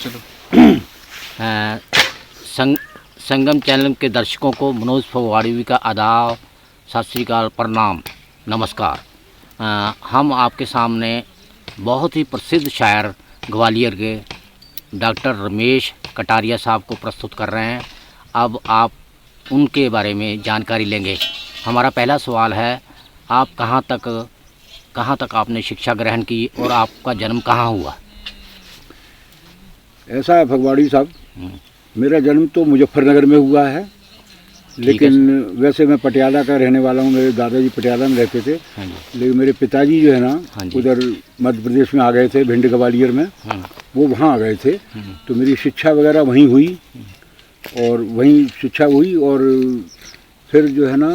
चलो। संगम चैनल के दर्शकों को मनोज फगवाड़ी का आदाब, सत श्री अकाल, प्रणाम, नमस्कार। हम आपके सामने बहुत ही प्रसिद्ध शायर ग्वालियर के डॉक्टर रमेश कटारिया साहब को प्रस्तुत कर रहे हैं। अब आप उनके बारे में जानकारी लेंगे। हमारा पहला सवाल है, आप कहाँ तक आपने शिक्षा ग्रहण की और आपका जन्म कहाँ हुआ? ऐसा है फगवाड़ी साहब, मेरा जन्म तो मुजफ्फरनगर में हुआ है, लेकिन वैसे मैं पटियाला का रहने वाला हूँ। मेरे दादाजी पटियाला में रहते थे, लेकिन मेरे पिताजी जो है ना उधर मध्य प्रदेश में आ गए थे, भिंड ग्वालियर में, वो वहाँ आ गए थे। तो मेरी शिक्षा वगैरह वहीं हुई और वहीं शिक्षा हुई। और फिर जो है ना,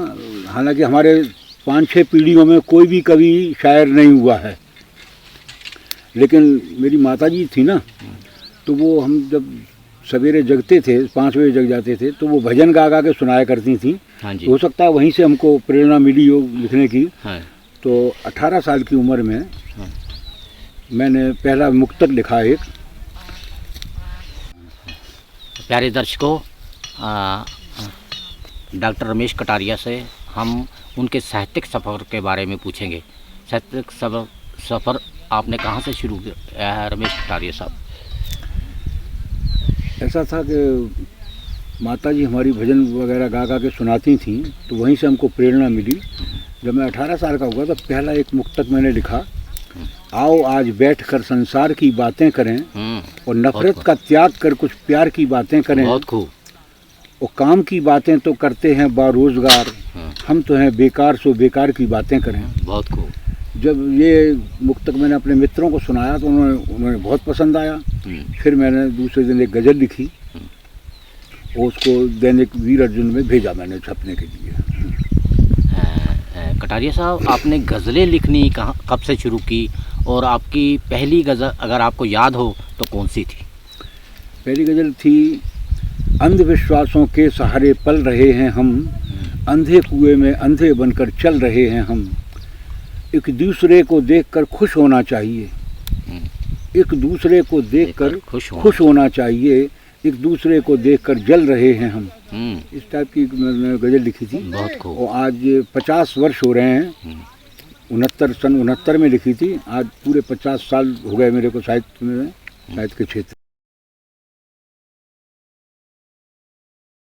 हालांकि हमारे 5-6 पीढ़ियों में कोई भी कभी शायर नहीं हुआ है, लेकिन मेरी माताजी थी ना, तो वो हम जब सवेरे जगते थे, 5 बजे जग जाते थे, तो वो भजन गा गा के सुनाया करती थी। हो सकता है वहीं से हमको प्रेरणा मिली हो लिखने की। तो 18 साल की उम्र में मैंने पहला मुक्तक लिखा एक। प्यारे दर्शकों, डॉक्टर रमेश कटारिया से हम उनके साहित्यिक सफ़र के बारे में पूछेंगे। साहित्यिक सफ़र आपने कहाँ से शुरू किया है रमेश कटारिया साहब? ऐसा था कि माताजी हमारी भजन वगैरह गा गा के सुनाती थी, तो वहीं से हमको प्रेरणा मिली। जब मैं 18 साल का हुआ तो पहला एक मुक्तक मैंने लिखा, आओ आज बैठकर संसार की बातें करें और नफरत का त्याग कर कुछ प्यार की बातें करें। बहुत खूब। और काम की बातें तो करते हैं बारोजगार, हम तो हैं बेकार, सो बेकार की बातें करें। बहुत खूब। जब जब ये मुक्तक मैंने अपने मित्रों को सुनाया तो उन्होंने बहुत पसंद आया। फिर मैंने दूसरे दिन एक गज़ल लिखी और उसको दैनिक वीर अर्जुन में भेजा मैंने छपने के लिए। कटारिया साहब, आपने गज़लें लिखनी कब से शुरू की और आपकी पहली गज़ल अगर आपको याद हो तो कौन सी थी? पहली गज़ल थी, अंधविश्वासों के सहारे पल रहे हैं हम, अंधे कुएं में अंधे बनकर चल रहे हैं हम, एक दूसरे को देखकर खुश होना चाहिए, एक दूसरे को देखकर खुश होना चाहिए, एक दूसरे को देखकर जल रहे हैं हम। इस टाइप की मैंने गज़ल लिखी थी। बहुत खूब। और आज 50 वर्ष हो रहे हैं। 69 सन 69 में लिखी थी, आज पूरे 50 साल हो गए मेरे को साहित्य में, साहित्य के क्षेत्र।